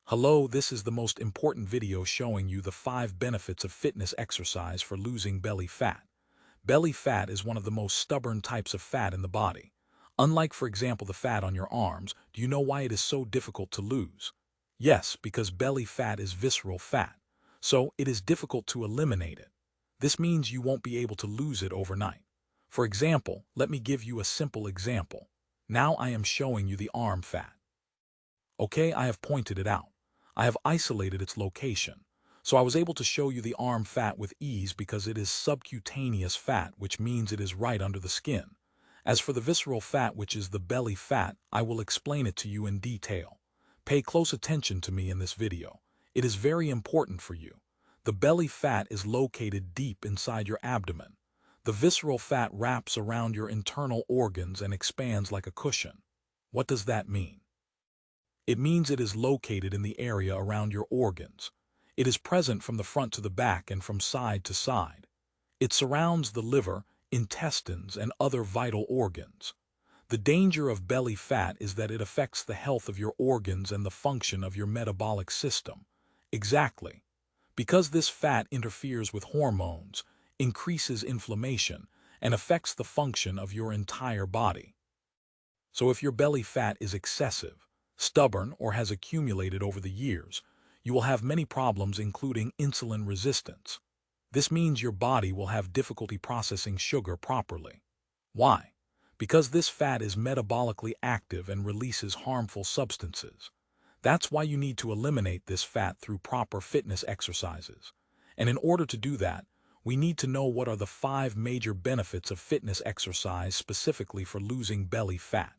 Hello, this is the most important video showing you the 5 benefits of fitness exercise for losing belly fat. Belly fat is one of the most stubborn types of fat in the body. Unlike, for example, the fat on your arms, do you know why it is so difficult to lose? Yes, because belly fat is visceral fat, so it is difficult to eliminate it. This means you won't be able to lose it overnight. For example, let me give you a simple example. Now I am showing you the arm fat. Okay, I have pointed it out. I have isolated its location. So I was able to show you the arm fat with ease because it is subcutaneous fat, which means it is right under the skin. As for the visceral fat, which is the belly fat, I will explain it to you in detail. Pay close attention to me in this video. It is very important for you. The belly fat is located deep inside your abdomen. The visceral fat wraps around your internal organs and expands like a cushion. What does that mean? It means it is located in the area around your organs. It is present from the front to the back and from side to side. It surrounds the liver, intestines, and other vital organs. The danger of belly fat is that it affects the health of your organs and the function of your metabolic system. Exactly. Because this fat interferes with hormones, increases inflammation, and affects the function of your entire body. So if your belly fat is excessive, stubborn, or has accumulated over the years, you will have many problems including insulin resistance. This means your body will have difficulty processing sugar properly. Why? Because this fat is metabolically active and releases harmful substances. That's why you need to eliminate this fat through proper fitness exercises. And in order to do that, we need to know what are the 5 major benefits of fitness exercise specifically for losing belly fat.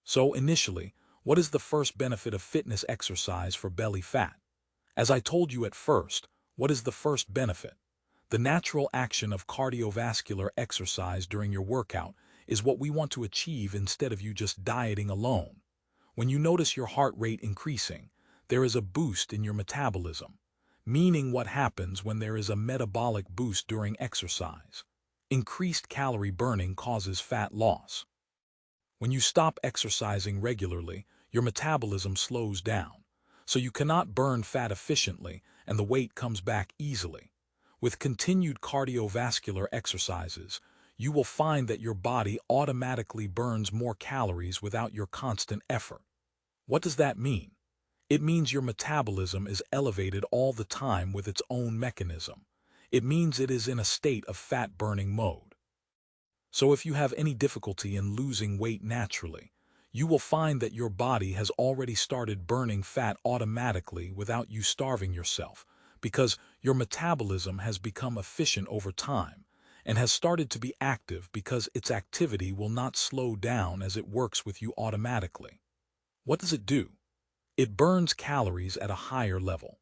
So initially, what is the first benefit of fitness exercise for belly fat? As I told you at first, what is the first benefit? The natural action of cardiovascular exercise during your workout is what we want to achieve instead of you just dieting alone. When you notice your heart rate increasing, there is a boost in your metabolism, meaning what happens when there is a metabolic boost during exercise. Increased calorie burning causes fat loss. When you stop exercising regularly, your metabolism slows down, so you cannot burn fat efficiently and the weight comes back easily. With continued cardiovascular exercises, you will find that your body automatically burns more calories without your constant effort. What does that mean? It means your metabolism is elevated all the time with its own mechanism. It means it is in a state of fat-burning mode. So if you have any difficulty in losing weight naturally, you will find that your body has already started burning fat automatically without you starving yourself, because your metabolism has become efficient over time and has started to be active because its activity will not slow down as it works with you automatically. What does it do? It burns calories at a higher level.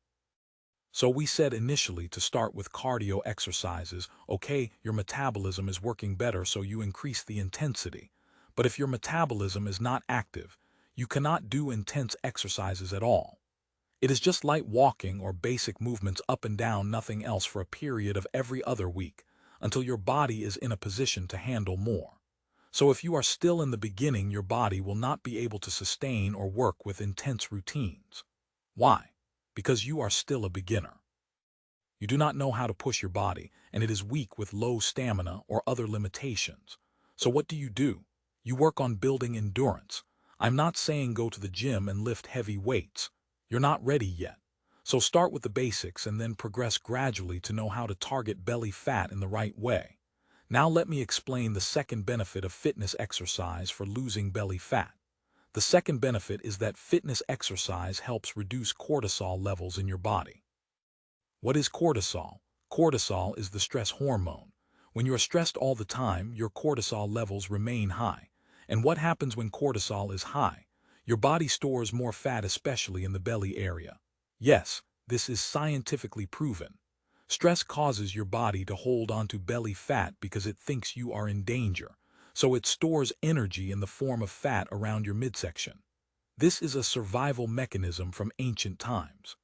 So we said initially to start with cardio exercises. Okay, your metabolism is working better, so you increase the intensity. But if your metabolism is not active, you cannot do intense exercises at all. It is just light walking or basic movements up and down, nothing else, for a period of every other week, until your body is in a position to handle more. So if you are still in the beginning, your body will not be able to sustain or work with intense routines. Why? Because you are still a beginner. You do not know how to push your body, and it is weak with low stamina or other limitations. So what do? You work on building endurance. I'm not saying go to the gym and lift heavy weights. You're not ready yet. So start with the basics and then progress gradually to know how to target belly fat in the right way. Now let me explain the second benefit of fitness exercise for losing belly fat. The second benefit is that fitness exercise helps reduce cortisol levels in your body. What is cortisol? Cortisol is the stress hormone. When you are stressed all the time, your cortisol levels remain high. And what happens when cortisol is high? Your body stores more fat, especially in the belly area. Yes, this is scientifically proven. Stress causes your body to hold onto belly fat because it thinks you are in danger. So it stores energy in the form of fat around your midsection. This is a survival mechanism from ancient times.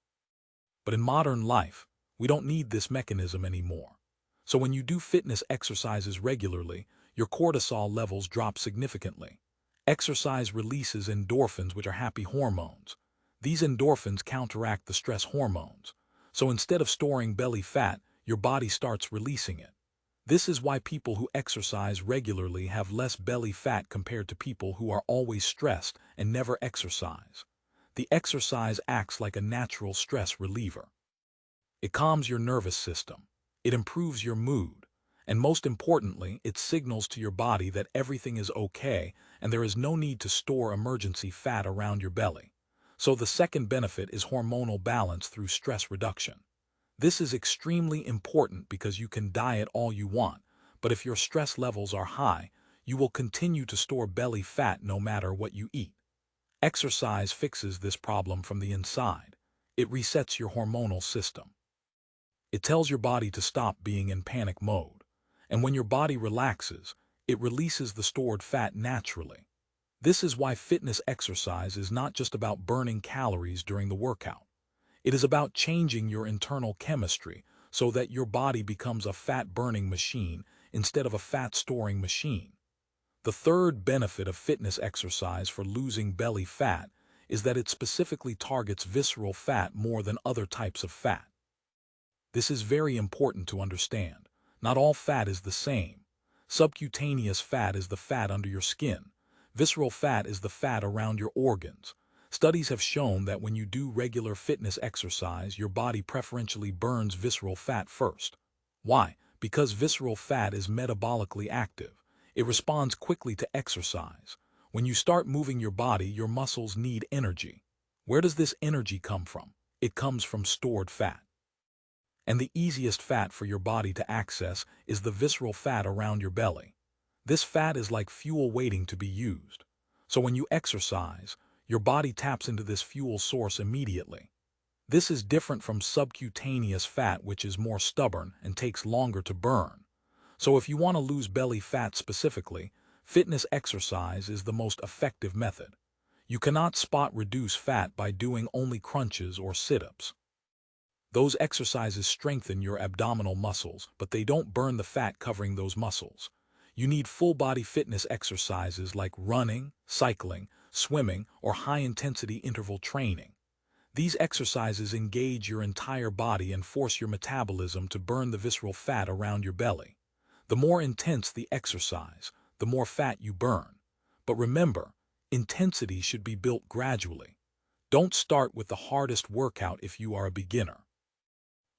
But in modern life, we don't need this mechanism anymore. So when you do fitness exercises regularly, your cortisol levels drop significantly. Exercise releases endorphins, which are happy hormones. These endorphins counteract the stress hormones. So instead of storing belly fat, your body starts releasing it. This is why people who exercise regularly have less belly fat compared to people who are always stressed and never exercise. The exercise acts like a natural stress reliever. It calms your nervous system. It improves your mood. And most importantly, it signals to your body that everything is okay and there is no need to store emergency fat around your belly. So the second benefit is hormonal balance through stress reduction. This is extremely important because you can diet all you want, but if your stress levels are high, you will continue to store belly fat no matter what you eat. Exercise fixes this problem from the inside. It resets your hormonal system. It tells your body to stop being in panic mode. And when your body relaxes, it releases the stored fat naturally. This is why fitness exercise is not just about burning calories during the workout. It is about changing your internal chemistry so that your body becomes a fat-burning machine instead of a fat-storing machine. The third benefit of fitness exercise for losing belly fat is that it specifically targets visceral fat more than other types of fat. This is very important to understand. Not all fat is the same. Subcutaneous fat is the fat under your skin. Visceral fat is the fat around your organs. Studies have shown that when you do regular fitness exercise, your body preferentially burns visceral fat first. Why? Because visceral fat is metabolically active. It responds quickly to exercise. When you start moving your body, your muscles need energy. Where does this energy come from? It comes from stored fat. And the easiest fat for your body to access is the visceral fat around your belly. This fat is like fuel waiting to be used. So when you exercise, your body taps into this fuel source immediately. This is different from subcutaneous fat, which is more stubborn and takes longer to burn. So if you want to lose belly fat specifically, fitness exercise is the most effective method. You cannot spot reduce fat by doing only crunches or sit-ups. Those exercises strengthen your abdominal muscles, but they don't burn the fat covering those muscles. You need full-body fitness exercises like running, cycling, swimming, or high-intensity interval training. These exercises engage your entire body and force your metabolism to burn the visceral fat around your belly. The more intense the exercise, the more fat you burn. But remember, intensity should be built gradually. Don't start with the hardest workout if you are a beginner.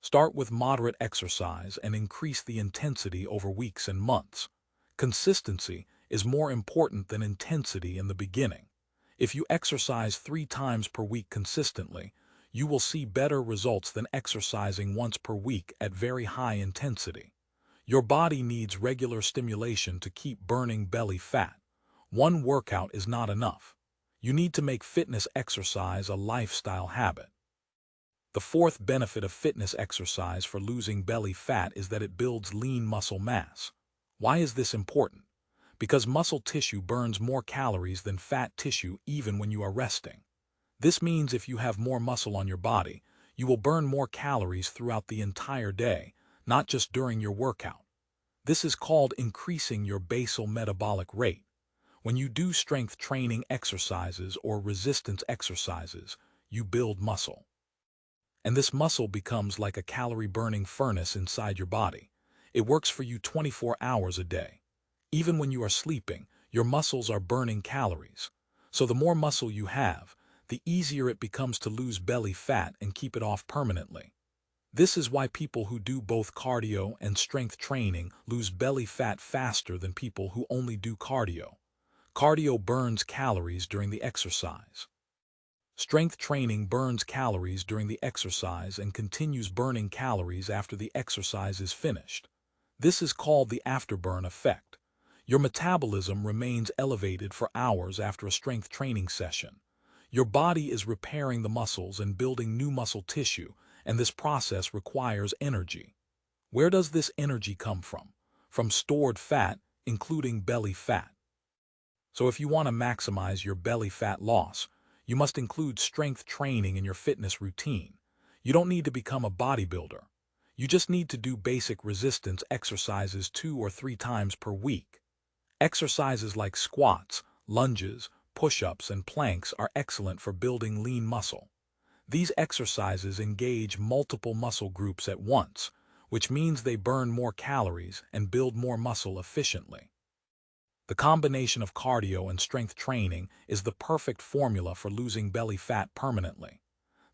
Start with moderate exercise and increase the intensity over weeks and months. Consistency is more important than intensity in the beginning. If you exercise 3 times per week consistently, you will see better results than exercising once per week at very high intensity. Your body needs regular stimulation to keep burning belly fat. One workout is not enough. You need to make fitness exercise a lifestyle habit. The fourth benefit of fitness exercise for losing belly fat is that it builds lean muscle mass. Why is this important? Because muscle tissue burns more calories than fat tissue even when you are resting. This means if you have more muscle on your body, you will burn more calories throughout the entire day, not just during your workout. This is called increasing your basal metabolic rate. When you do strength training exercises or resistance exercises, you build muscle. And this muscle becomes like a calorie-burning furnace inside your body. It works for you 24 hours a day. Even when you are sleeping, your muscles are burning calories. So the more muscle you have, the easier it becomes to lose belly fat and keep it off permanently. This is why people who do both cardio and strength training lose belly fat faster than people who only do cardio. Cardio burns calories during the exercise. Strength training burns calories during the exercise and continues burning calories after the exercise is finished. This is called the afterburn effect. Your metabolism remains elevated for hours after a strength training session. Your body is repairing the muscles and building new muscle tissue, and this process requires energy. Where does this energy come from? From stored fat, including belly fat. So if you want to maximize your belly fat loss, you must include strength training in your fitness routine. You don't need to become a bodybuilder. You just need to do basic resistance exercises 2 or 3 times per week. Exercises like squats, lunges, push-ups, and planks are excellent for building lean muscle. These exercises engage multiple muscle groups at once, which means they burn more calories and build more muscle efficiently. The combination of cardio and strength training is the perfect formula for losing belly fat permanently.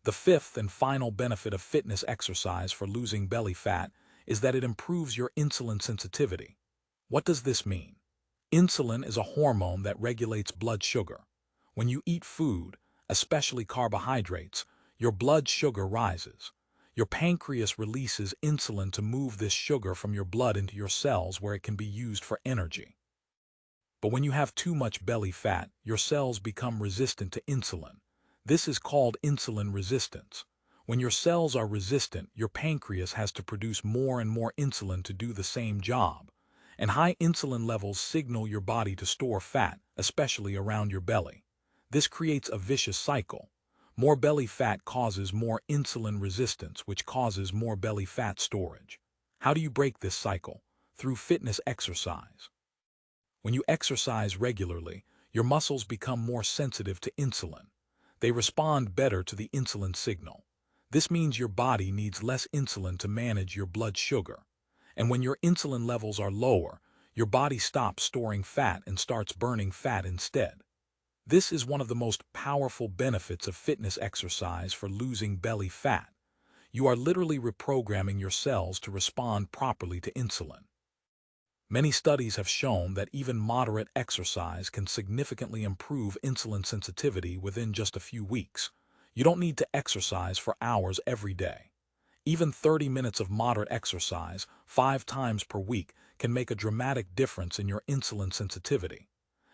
The fifth and final benefit of fitness exercise for losing belly fat is that it improves your insulin sensitivity. What does this mean? Insulin is a hormone that regulates blood sugar. When you eat food, especially carbohydrates, your blood sugar rises. Your pancreas releases insulin to move this sugar from your blood into your cells where it can be used for energy. But when you have too much belly fat, your cells become resistant to insulin. This is called insulin resistance. When your cells are resistant, your pancreas has to produce more and more insulin to do the same job. And high insulin levels signal your body to store fat, especially around your belly. This creates a vicious cycle. More belly fat causes more insulin resistance, which causes more belly fat storage. How do you break this cycle? Through fitness exercise. When you exercise regularly, your muscles become more sensitive to insulin. They respond better to the insulin signal. This means your body needs less insulin to manage your blood sugar. And when your insulin levels are lower, your body stops storing fat and starts burning fat instead. This is one of the most powerful benefits of fitness exercise for losing belly fat. You are literally reprogramming your cells to respond properly to insulin. Many studies have shown that even moderate exercise can significantly improve insulin sensitivity within just a few weeks. You don't need to exercise for hours every day. Even 30 minutes of moderate exercise, 5 times per week, can make a dramatic difference in your insulin sensitivity.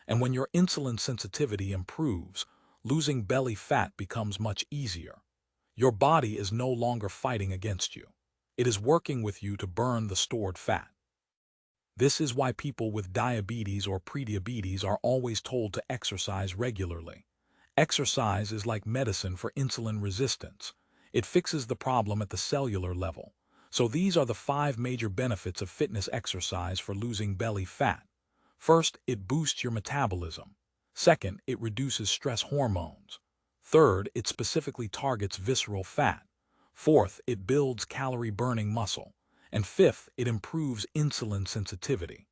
And when your insulin sensitivity improves, losing belly fat becomes much easier. Your body is no longer fighting against you. It is working with you to burn the stored fat. This is why people with diabetes or prediabetes are always told to exercise regularly. Exercise is like medicine for insulin resistance. It fixes the problem at the cellular level. So these are the 5 major benefits of fitness exercise for losing belly fat. First, it boosts your metabolism. Second, it reduces stress hormones. Third, it specifically targets visceral fat. Fourth, it builds calorie-burning muscle. And fifth, it improves insulin sensitivity.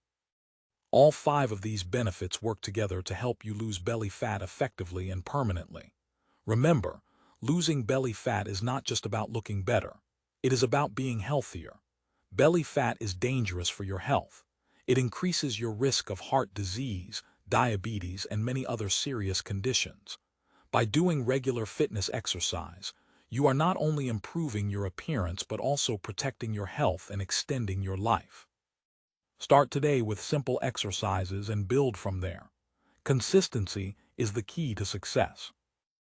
All 5 of these benefits work together to help you lose belly fat effectively and permanently. Remember, losing belly fat is not just about looking better. It is about being healthier. Belly fat is dangerous for your health. It increases your risk of heart disease, diabetes, and many other serious conditions. By doing regular fitness exercise, you are not only improving your appearance but also protecting your health and extending your life. Start today with simple exercises and build from there. Consistency is the key to success.